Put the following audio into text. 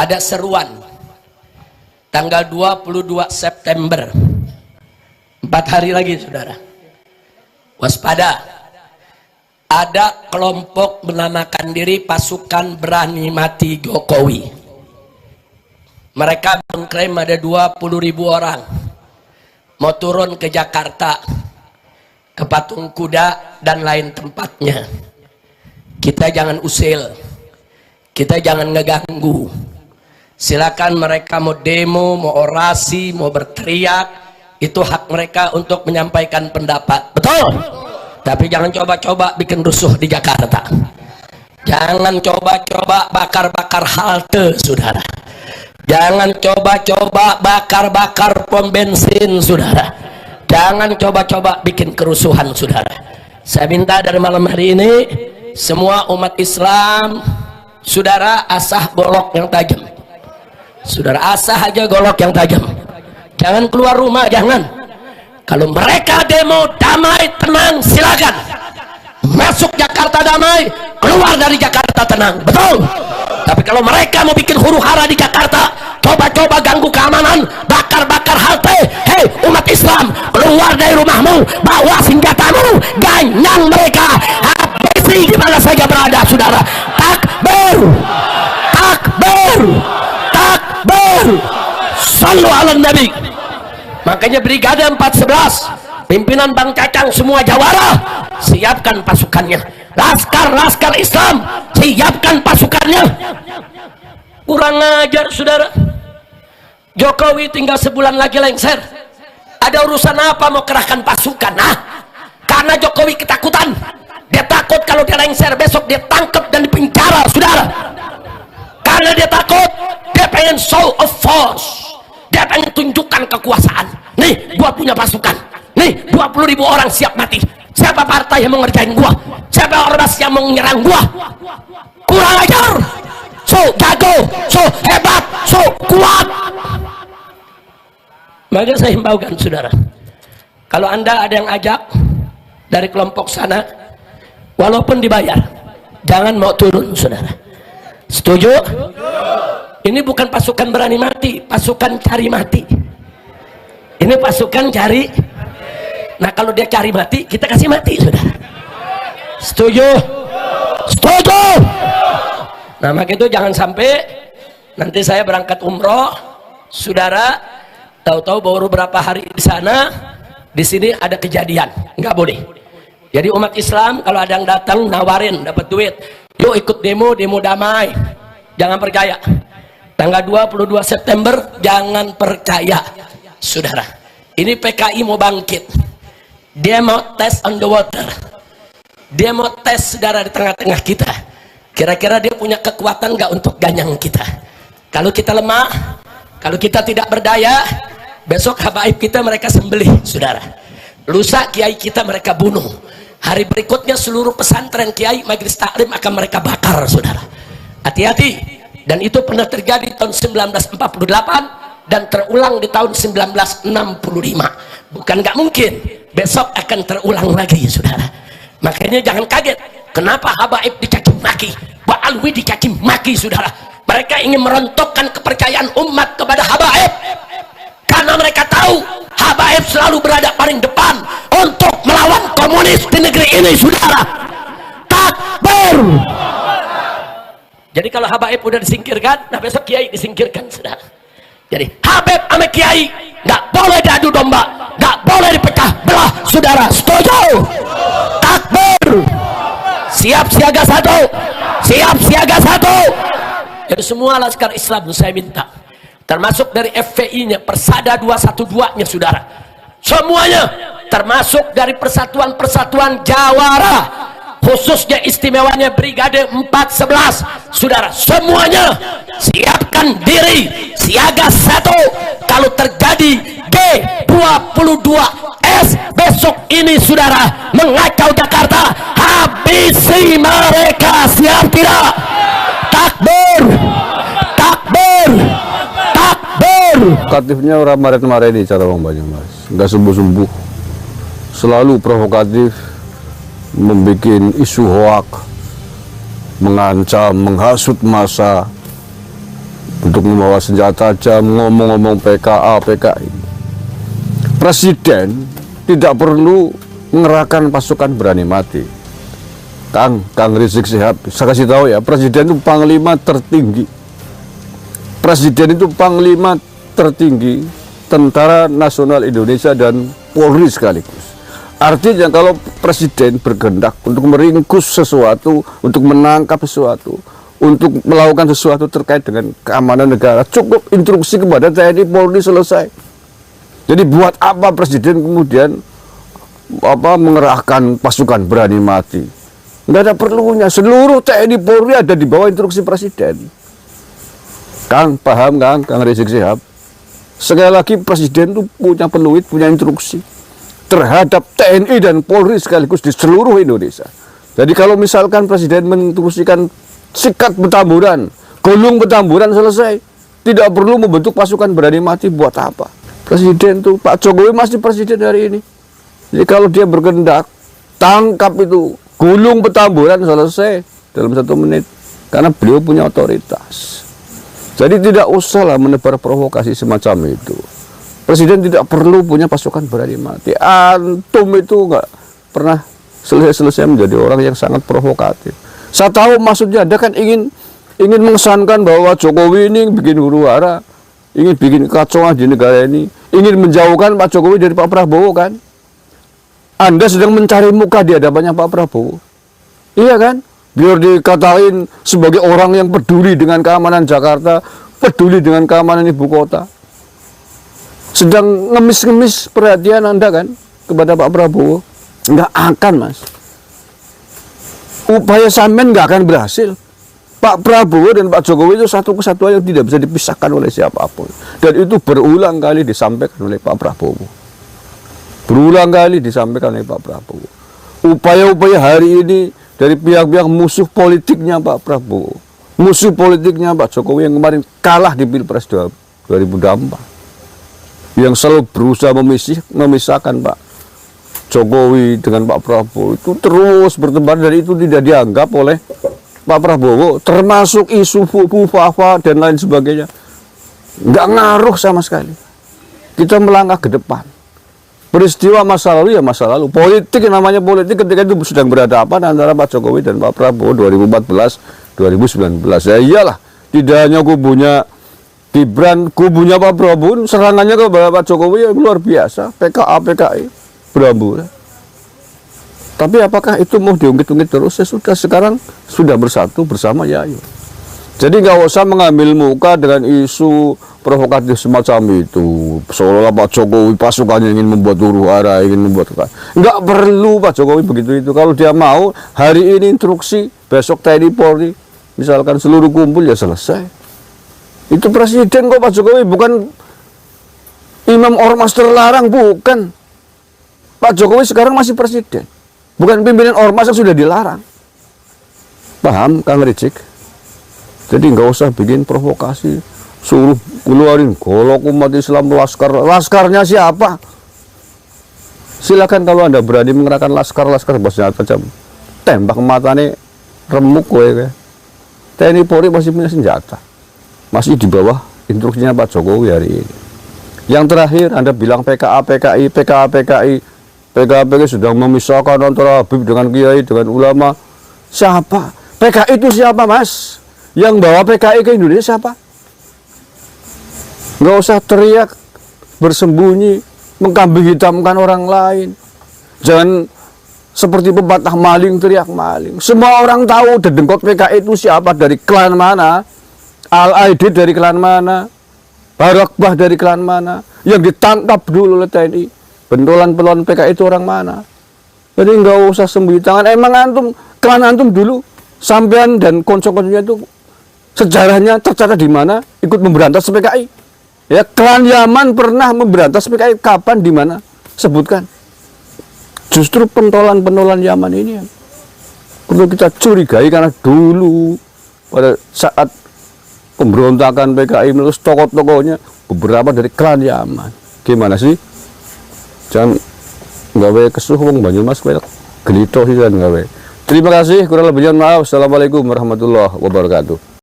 ada seruan tanggal 22 September, 4 hari lagi saudara. Waspada, ada kelompok menamakan diri pasukan berani mati Jokowi. Mereka mengklaim ada 20.000 orang mau turun ke Jakarta, ke Patung Kuda dan lain tempatnya. Kita jangan usil, kita jangan ngeganggu. Silakan mereka mau demo, mau orasi, mau berteriak, itu hak mereka untuk menyampaikan pendapat, betul? Tapi jangan coba-coba bikin rusuh di Jakarta. Jangan coba-coba bakar-bakar halte, saudara. Jangan coba-coba bakar-bakar pom bensin, saudara. Jangan coba-coba bikin kerusuhan, saudara. Saya minta dari malam hari ini, semua umat Islam, saudara, asah golok yang tajam. Saudara, asah aja golok yang tajam. Jangan keluar rumah, jangan. Kalau mereka demo damai, tenang, silakan. Masuk Jakarta damai, keluar dari Jakarta tenang, betul? Tapi kalau mereka mau bikin huru-hara di Jakarta, coba-coba ganggu keamanan, bakar-bakar halte, hei umat Islam, keluar dari rumahmu, bawa senjatamu, ganyang mereka, habisi di mana saja berada, saudara. Takbir, takbir, takbir, sallu ala nabi. Makanya Brigade 411, pimpinan Bang Cacang semua jawara, siapkan pasukannya. Laskar-laskar Islam, siapkan pasukannya. Kurang ajar, saudara. Jokowi tinggal sebulan lagi lengser. Ada urusan apa mau kerahkan pasukan? Nah, karena Jokowi ketakutan. Dia takut kalau dia lengser besok dia tangkap dan dipenjara, saudara. Karena dia takut, dia pengen show of force. Dia pengen tunjukkan kekuasaan. Nih, gua punya pasukan. Nih, 20.000 orang siap mati. Siapa partai yang mau ngerjain gua? Siapa ormas yang mau nyerang gua? Kurang ajar. So jago, so hebat, so kuat. Maka saya himbaukan, saudara, kalau anda ada yang ajak dari kelompok sana, walaupun dibayar, jangan mau turun, saudara. Setuju? Ini bukan pasukan berani mati, pasukan cari mati. Ini pasukan cari. Nah, kalau dia cari mati, kita kasih mati, saudara. Setuju? Setuju? Nah, maka itu jangan sampai nanti saya berangkat umroh, saudara, tahu-tahu baru beberapa hari di sana, di sini ada kejadian. Nggak boleh. Jadi umat Islam kalau ada yang datang nawarin dapat duit, yuk ikut demo, demo damai. Jangan percaya. Tanggal 22 September jangan percaya, saudara. Ini PKI mau bangkit. Dia mau tes on the water. Dia mau tes, saudara, di tengah-tengah kita. Kira-kira dia punya kekuatan nggak untuk ganyang kita? Kalau kita lemah, kalau kita tidak berdaya, besok habaib kita mereka sembelih, saudara. Lusa kiai kita mereka bunuh. Hari berikutnya seluruh pesantren kiai majelis taklim akan mereka bakar, saudara. Hati-hati. Dan itu pernah terjadi tahun 1948 dan terulang di tahun 1965. Bukan nggak mungkin, besok akan terulang lagi, saudara. Makanya jangan kaget kenapa habaib dicaci maki, Pak Alwi dicaci maki, saudara. Mereka ingin merontokkan kepercayaan umat kepada habaib karena mereka tahu habaib selalu berada paling depan untuk melawan komunis di negeri ini, saudara. Takbir. Jadi kalau habaib udah disingkirkan, nah besok kiai disingkirkan, saudara. Jadi habib sama kiai nggak boleh diadu domba, nggak boleh dipecah belah, saudara. Setuju? Takbir. Siap siaga satu, siap siaga satu. Jadi semua laskar Islam saya minta, termasuk dari FPI-nya, Persada 212-nya, saudara. Semuanya, termasuk dari persatuan-persatuan Jawara, khususnya istimewanya Brigade 411, saudara, semuanya siapkan diri siaga satu. Kalau terjadi G22S besok ini, saudara, mengacau Jakarta, habisi mereka. Siap tidak? Takbir, takbir, takbir. Provokatifnya orang kemarin ini cara Bang Banyak, Mas, nggak sembuh-sembuh, selalu provokatif, membuat isu hoak, mengancam, menghasut massa, untuk membawa senjata tajam, ngomong-ngomong PKA, PKI. Presiden tidak perlu mengerahkan pasukan berani mati. Kang Rizik Syihab, saya kasih tahu ya, Presiden itu panglima tertinggi. Presiden itu panglima tertinggi Tentara Nasional Indonesia dan Polri sekaligus. Artinya kalau Presiden berkehendak untuk meringkus sesuatu, untuk menangkap sesuatu, untuk melakukan sesuatu terkait dengan keamanan negara, cukup instruksi kepada TNI Polri, selesai. Jadi buat apa Presiden kemudian mengerahkan pasukan berani mati? Nggak ada perlunya. Seluruh TNI Polri ada di bawah instruksi Presiden. Kang, paham Kang Rizik Syihab? Sekali lagi, Presiden itu punya peluit, punya instruksi terhadap TNI dan Polri sekaligus di seluruh Indonesia. Jadi kalau misalkan Presiden menginstruksikan sikat Petamburan, gulung Petamburan, selesai. Tidak perlu membentuk pasukan berani mati, buat apa? Presiden tuh, Pak Jokowi masih presiden hari ini. Jadi kalau dia berkehendak, tangkap itu, gulung Petamburan, selesai dalam 1 menit. Karena beliau punya otoritas. Jadi tidak usahlah menebar provokasi semacam itu. Presiden tidak perlu punya pasukan berani mati. Antum itu nggak pernah selesai menjadi orang yang sangat provokatif. Saya tahu maksudnya Anda kan ingin mengesankan bahwa Jokowi ini bikin huru-hara, ingin bikin kekacauan di negara ini, ingin menjauhkan Pak Jokowi dari Pak Prabowo kan? Anda sedang mencari muka di hadapannya Pak Prabowo. Iya kan? Biar dikatain sebagai orang yang peduli dengan keamanan Jakarta, peduli dengan keamanan ibu kota. Sedang ngemis-ngemis perhatian Anda kan kepada Pak Prabowo. Nggak akan, Mas. Upaya sampean nggak akan berhasil. Pak Prabowo dan Pak Jokowi itu satu kesatuan yang tidak bisa dipisahkan oleh siapapun. Dan itu berulang kali disampaikan oleh Pak Prabowo. Berulang kali disampaikan oleh Pak Prabowo. Upaya-upaya hari ini dari pihak-pihak musuh politiknya Pak Prabowo, musuh politiknya Pak Jokowi yang kemarin kalah di Pilpres 2024, yang selalu berusaha memisahkan Pak Jokowi dengan Pak Prabowo, itu terus bertebar dan itu tidak dianggap oleh Pak Prabowo, termasuk isu Fafa dan lain sebagainya. Nggak ngaruh sama sekali. Kita melangkah ke depan. Peristiwa masa lalu ya masa lalu. Politik, namanya politik ketika itu sedang berhadapan antara Pak Jokowi dan Pak Prabowo 2014-2019. Ya iyalah, tidak hanya kubunya Gibran, kubunya Pak Prabowo, serangannya kepada Pak Jokowi yang luar biasa. PKA, PKI, beramburan. Tapi apakah itu mau diungkit-ungkit terus? Ya sudah, sekarang sudah bersatu bersama, ya ayo. Jadi nggak usah mengambil muka dengan isu provokatif semacam itu. Seolah-olah Pak Jokowi pasukannya ingin membuat huru-hara, ingin membuat apa. Nggak perlu Pak Jokowi begitu itu. Kalau dia mau, hari ini instruksi, besok TNI Polri, misalkan seluruh kumpul, ya selesai. Itu presiden kok Pak Jokowi, bukan imam ormas terlarang, bukan. Pak Jokowi sekarang masih presiden, bukan pimpinan ormas yang sudah dilarang. Paham, Kang Rizik? Jadi nggak usah bikin provokasi, suruh keluarin golok umat Islam, laskarnya siapa? Silakan kalau Anda berani mengerahkan laskar bersenjata tajam, tembak matanya remuk kowe. TNI Polri masih punya senjata, masih di bawah instruksinya Pak Jokowi hari ini. Yang terakhir Anda bilang PKA, PKI, PKA, PKI, PKI sudah memisahkan antara Habib dengan Kiai, dengan ulama. Siapa? PKI itu siapa, Mas? Yang bawa PKI ke Indonesia siapa? Nggak usah teriak, bersembunyi, mengkambing hitamkan orang lain. Jangan seperti pepatah maling teriak maling. Semua orang tahu dedengkot PKI itu siapa, dari klan mana, Al-Aidid dari klan mana, Barakbah dari klan mana, yang ditangkap dulu oleh TNI. Pentolan-pentolan PKI itu orang mana. Jadi nggak usah sembunyi tangan. Emang antum, klan antum dulu, sampean dan konco-konconya itu sejarahnya tercatat di mana ikut memberantas PKI? Ya, klan Yaman pernah memberantas PKI kapan, di mana? Sebutkan. Justru pentolan-pentolan Yaman ini yang perlu kita curigai, karena dulu pada saat pemberontakan PKI menurut tokoh-tokohnya beberapa dari klan Yaman. Gimana sih? Jangan gawe kesuh wong Banyumas kowe gelito sih kan gawe. Terima kasih, kurang lebihnya maaf. Assalamualaikum warahmatullahi wabarakatuh.